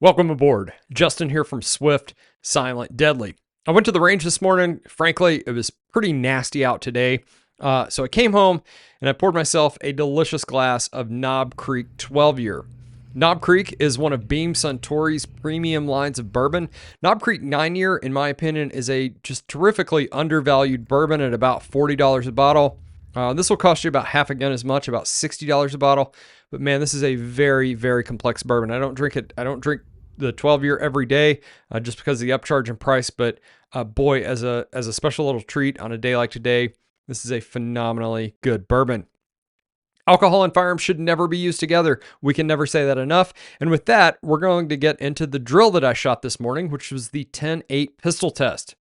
Welcome aboard. Justin here from Swift Silent Deadly. I went to the range this morning. Frankly, it was pretty nasty out today. So I came home and I poured myself a delicious glass of Knob Creek 12-year. Knob Creek is one of Beam Suntory's premium lines of bourbon. Knob Creek 9-year, in my opinion, is a just terrifically undervalued bourbon at about $40 a bottle. This will cost you about half again as much, about $60 a bottle. But man, this is a very, very complex bourbon. I don't drink the 12-year every day just because of the upcharge in price. But boy, as a special little treat on a day like today, this is a phenomenally good bourbon. Alcohol and firearms should never be used together. We can never say that enough. And with that, we're going to get into the drill that I shot this morning, which was the 10-8 pistol test.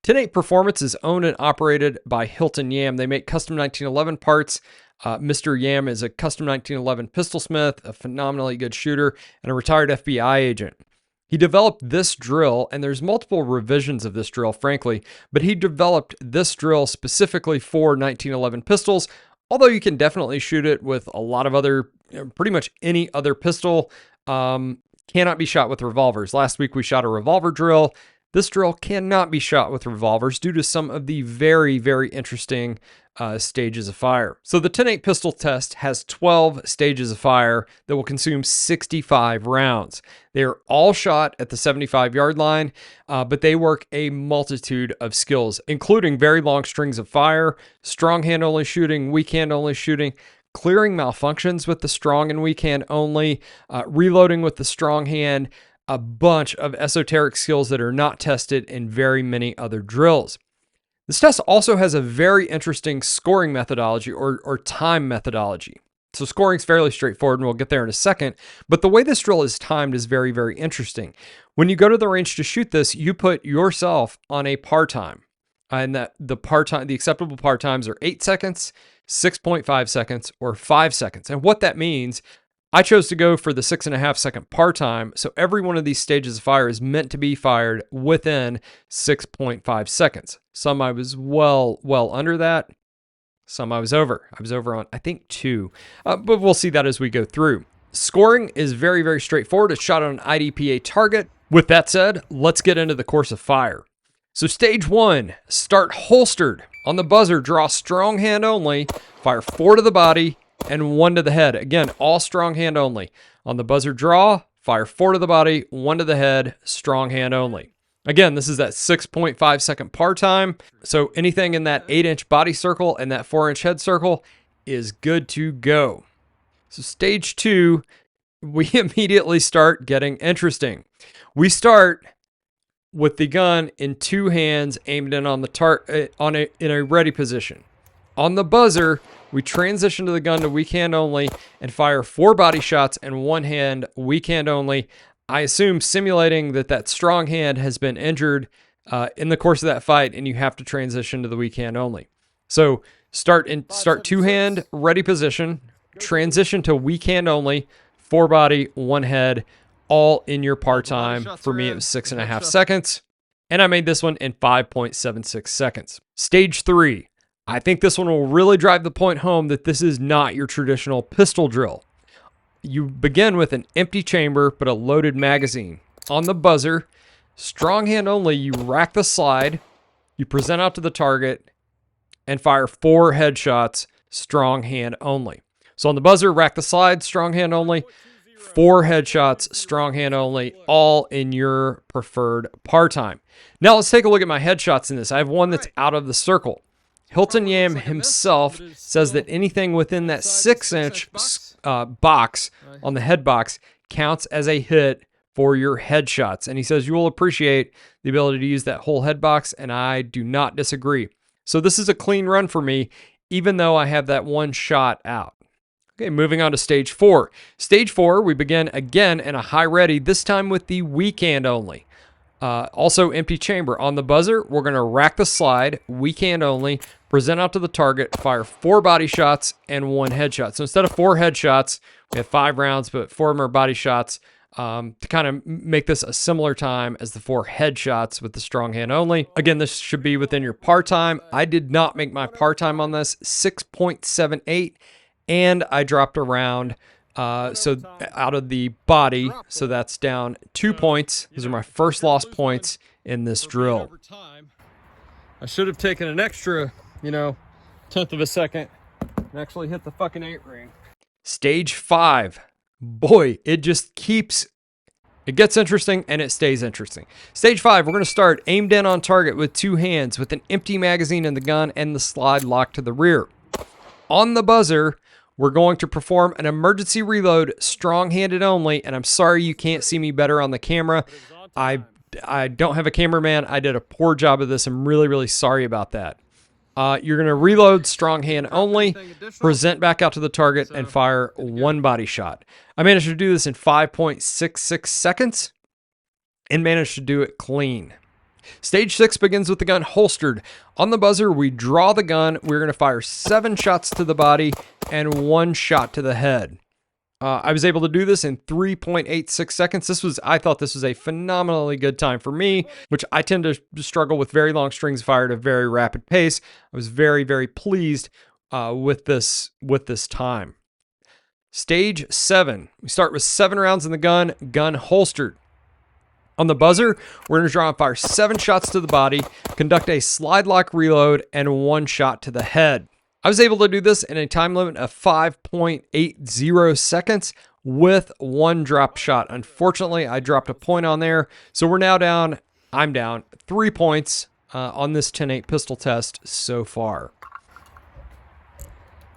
10-8 Performance is owned and operated by Hilton Yam. They make custom 1911 parts. Mr. Yam is a custom 1911 pistol smith, a phenomenally good shooter, and a retired FBI agent. He developed this drill, and there's multiple revisions of this drill, frankly, but he developed this drill specifically for 1911 pistols, although you can definitely shoot it with a lot of other, pretty much any other pistol. Cannot be shot with revolvers. Last week we shot a revolver drill. This drill cannot be shot with revolvers due to some of the very, very interesting stages of fire. So the 10-8 pistol test has 12 stages of fire that will consume 65 rounds. They are all shot at the 75-yard line, but they work a multitude of skills, including very long strings of fire, strong hand only shooting, weak hand only shooting, clearing malfunctions with the strong and weak hand only, reloading with the strong hand, a bunch of esoteric skills that are not tested in very many other drills. This test also has a very interesting scoring methodology or time methodology. So scoring is fairly straightforward, and we'll get there in a second. But the way this drill is timed is very, very interesting. When you go to the range to shoot this, you put yourself on a par time. And that the acceptable par times are 8 seconds, 6.5 seconds, or 5 seconds. And what that means, I chose to go for the 6.5 second par time, so every one of these stages of fire is meant to be fired within 6.5 seconds. Some I was well under that, some I was over. I was over on, I think, 2, but we'll see that as we go through. Scoring is very, very straightforward. It's shot on an IDPA target. With that said, let's get into the course of fire. So stage 1, start holstered. On the buzzer, draw strong hand only, fire 4 to the body, and 1 to the head. Again, all strong hand only. On the buzzer draw, fire 4 to the body, 1 to the head, strong hand only. Again, this is that 6.5 second par time. So anything in that 8-inch body circle and that 4-inch head circle is good to go. So stage 2, we immediately start getting interesting. We start with the gun in 2 hands aimed in on the in a ready position. On the buzzer, we transition to the gun to weak hand only and fire 4 body shots and 1 hand, weak hand only. I assume simulating that strong hand has been injured in the course of that fight, and you have to transition to the weak hand only. So start 2 hand, ready position, transition to weak hand only, 4 body, 1 head, all in your par time. For me, it was 6.5 seconds, and I made this one in 5.76 seconds. Stage 3. I think this one will really drive the point home that this is not your traditional pistol drill. You begin with an empty chamber, but a loaded magazine. On the buzzer, strong hand only, you rack the slide, you present out to the target, and fire 4 headshots, strong hand only. So on the buzzer, rack the slide, strong hand only, 4 headshots, strong hand only, all in your preferred par time. Now let's take a look at my headshots in this. I have one that's out of the circle. Hilton Yam himself says that anything within that 6-inch box on the head box counts as a hit for your headshots. And he says you will appreciate the ability to use that whole head box, and I do not disagree. So this is a clean run for me, even though I have that 1 shot out. Okay, moving on to stage 4. Stage 4, we begin again in a high ready, this time with the weak hand only. Also empty chamber. On the buzzer, we're going to rack the slide, weak hand only, present out to the target, fire 4 body shots and 1 headshot. So instead of 4 headshots, we have 5 rounds, but 4 of them are body shots to kind of make this a similar time as the 4 headshots with the strong hand only. Again, this should be within your par time. I did not make my par time on this, 6.78, and I dropped a round So out of the body, so that's down 2 points. Those are my first lost points in this drill. I should have taken an extra, tenth of a second and actually hit the fucking 8 ring. Stage 5. Boy, it just keeps, it gets interesting and it stays interesting. Stage 5, we're going to start aimed in on target with 2 hands with an empty magazine in the gun and the slide locked to the rear. On the buzzer, we're going to perform an emergency reload, strong-handed only, and I'm sorry you can't see me better on the camera. I don't have a cameraman. I did a poor job of this. I'm really, really sorry about that. You're going to reload strong hand only, present back out to the target, and fire 1 body shot. I managed to do this in 5.66 seconds and managed to do it clean. Stage 6 begins with the gun holstered. On the buzzer, we draw the gun. We're going to fire 7 shots to the body and 1 shot to the head. I was able to do this in 3.86 seconds. I thought this was a phenomenally good time for me, which I tend to struggle with very long strings fired at a very rapid pace. I was very, very pleased with this time. Stage 7. We start with 7 rounds in the gun holstered. On the buzzer, we're going to draw and fire 7 shots to the body, conduct a slide lock reload, and 1 shot to the head. I was able to do this in a time limit of 5.80 seconds with 1 drop shot. Unfortunately, I dropped a point on there, so I'm down 3 points on this 10-8 pistol test so far.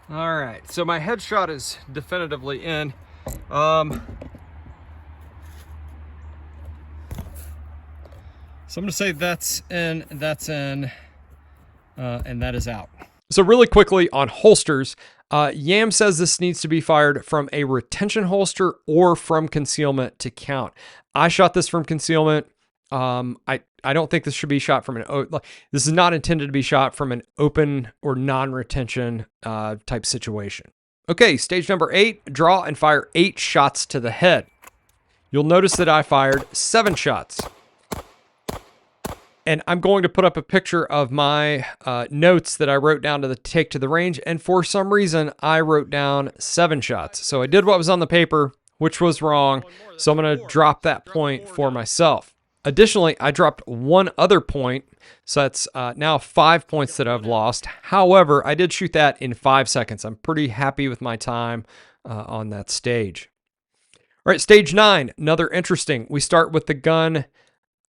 All right, so my headshot is definitively in. So I'm going to say that's in, and that is out. So really quickly on holsters, Yam says this needs to be fired from a retention holster or from concealment to count. I shot this from concealment. I don't think this should be shot from this is not intended to be shot from an open or non-retention type situation. Okay, stage number 8, draw and fire 8 shots to the head. You'll notice that I fired 7 shots. And I'm going to put up a picture of my notes that I wrote down to take to the range. And for some reason, I wrote down 7 shots. So I did what was on the paper, which was wrong. So I'm going to drop that point for myself. Additionally, I dropped 1 other point. So that's now 5 points that I've lost. However, I did shoot that in 5 seconds. I'm pretty happy with my time on that stage. All right, stage 9, another interesting. We start with the gun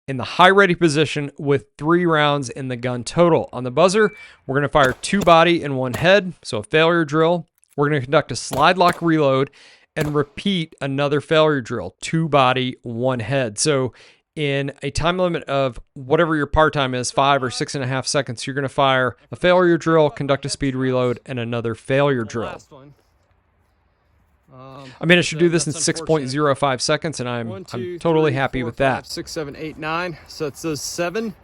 in the high ready position with 3 rounds in the gun total. On the buzzer, we're going to fire 2 body and 1 head, so a failure drill. We're going to conduct a slide lock reload and repeat another failure drill, 2 body, 1 head. So in a time limit of whatever your par time is, 5 or 6.5 seconds, you're going to fire a failure drill, conduct a speed reload, and another failure drill. I managed to do this in 6.05 seconds, and I'm totally happy with that. 5, 6, 7, 8, 9. So it's those 7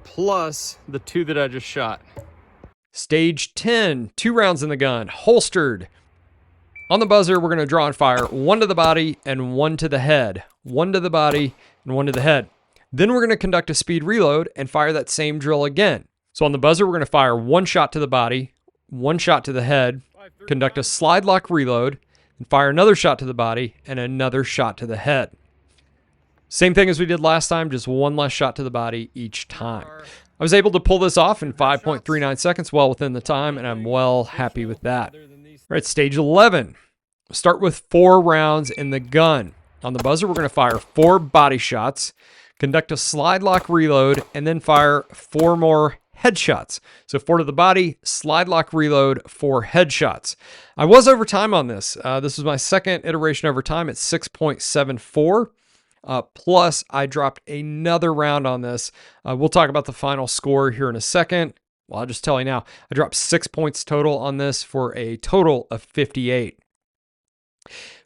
plus the 2 that I just shot. Stage 10, 2 rounds in the gun, holstered. On the buzzer, we're going to draw and fire 1 to the body and 1 to the head. 1 to the body and 1 to the head. Then we're going to conduct a speed reload and fire that same drill again. So on the buzzer, we're going to fire 1 shot to the body, 1 shot to the head, conduct a slide lock reload, and fire another shot to the body and another shot to the head. Same thing as we did last time, just 1 less shot to the body each time. I was able to pull this off in 5.39 seconds, well within the time, and I'm well happy with that. All right, stage 11. We'll start with 4 rounds in the gun. On the buzzer, we're going to fire 4 body shots, conduct a slide lock reload, and then fire 4 more headshots. So 4 to the body, slide lock reload, 4 headshots. I was over time on this. This was my second iteration over time at 6.74. Plus, I dropped another round on this. We'll talk about the final score here in a second. Well, I'll just tell you now, I dropped 6 points total on this for a total of 58.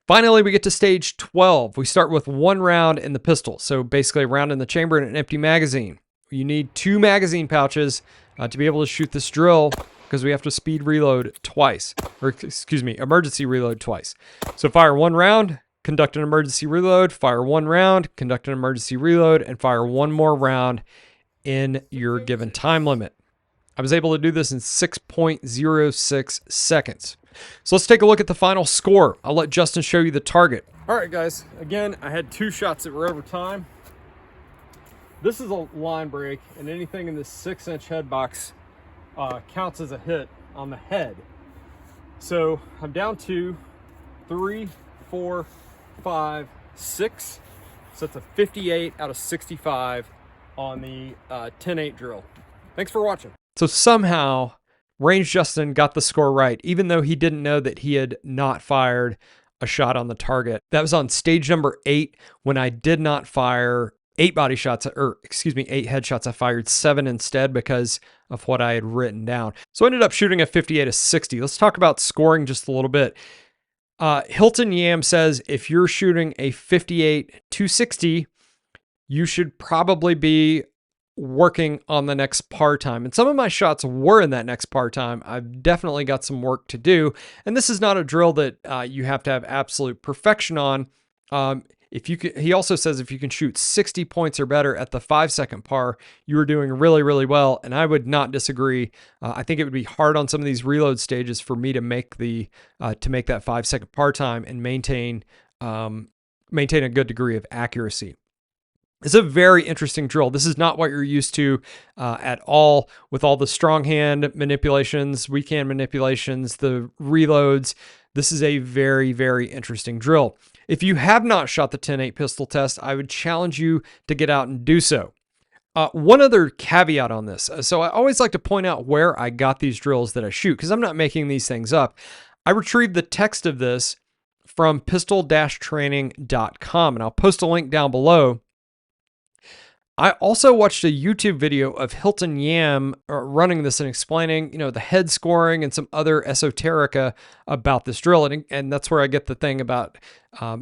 Finally, we get to stage 12. We start with 1 round in the pistol. So basically a round in the chamber and an empty magazine. You need 2 magazine pouches to be able to shoot this drill because we have to speed reload twice. Or excuse me, emergency reload twice. So fire 1 round, conduct an emergency reload, fire 1 round, conduct an emergency reload, and fire 1 more round in your given time limit. I was able to do this in 6.06 seconds. So let's take a look at the final score. I'll let Justin show you the target. All right, guys. Again, I had 2 shots that were over time. This is a line break, and anything in this 6-inch head box counts as a hit on the head. So I'm down 2, 3, 4, 5, 6. So it's a 58 out of 65 on the 10-8 drill. Thanks for watching. So somehow, Range Justin got the score right, even though he didn't know that he had not fired a shot on the target. That was on stage number 8 when I did not fire 8 body shots, or excuse me, 8 headshots. I fired 7 instead because of what I had written down. So I ended up shooting a 58 of 60. Let's talk about scoring just a little bit. Hilton Yam says if you're shooting a 58 260, you should probably be working on the next par time. And some of my shots were in that next par time. I've definitely got some work to do. And this is not a drill that you have to have absolute perfection on. If you can, he also says if you can shoot 60 points or better at the 5-second par, you are doing really, really well. And I would not disagree. I think it would be hard on some of these reload stages for me to make that 5-second par time and maintain a good degree of accuracy. It's a very interesting drill. This is not what you're used to at all, with all the strong hand manipulations, weak hand manipulations, the reloads. This is a very, very interesting drill. If you have not shot the 10-8 pistol test, I would challenge you to get out and do so. One other caveat on this. So I always like to point out where I got these drills that I shoot, because I'm not making these things up. I retrieved the text of this from pistol-training.com, and I'll post a link down below. I also watched a YouTube video of Hilton Yam running this and explaining, the head scoring and some other esoterica about this drill. And that's where I get the thing about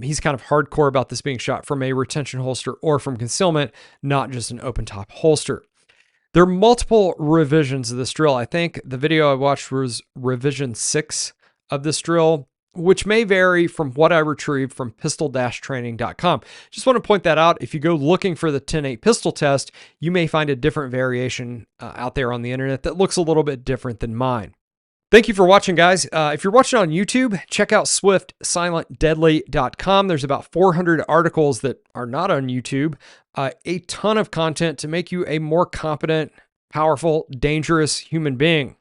he's kind of hardcore about this being shot from a retention holster or from concealment, not just an open top holster. There are multiple revisions of this drill. I think the video I watched was revision 6 of this drill, which may vary from what I retrieved from pistol-training.com. Just want to point that out. If you go looking for the 10-8 pistol test, you may find a different variation out there on the internet that looks a little bit different than mine. Thank you for watching, guys. If you're watching on YouTube, check out swiftsilentdeadly.com. There's about 400 articles that are not on YouTube. A ton of content to make you a more competent, powerful, dangerous human being.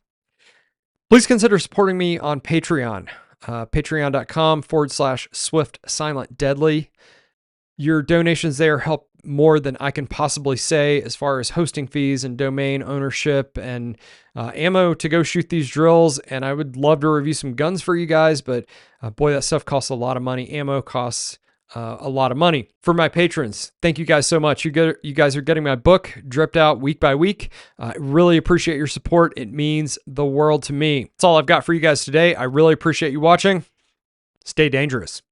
Please consider supporting me on Patreon. Patreon.com/swiftsilentdeadly. Your donations there help more than I can possibly say as far as hosting fees and domain ownership and ammo to go shoot these drills. And I would love to review some guns for you guys, but boy, that stuff costs a lot of money. Ammo costs a lot of money. For my patrons, thank you guys so much. You guys are getting my book dripped out week by week. I really appreciate your support. It means the world to me. That's all I've got for you guys today. I really appreciate you watching. Stay dangerous.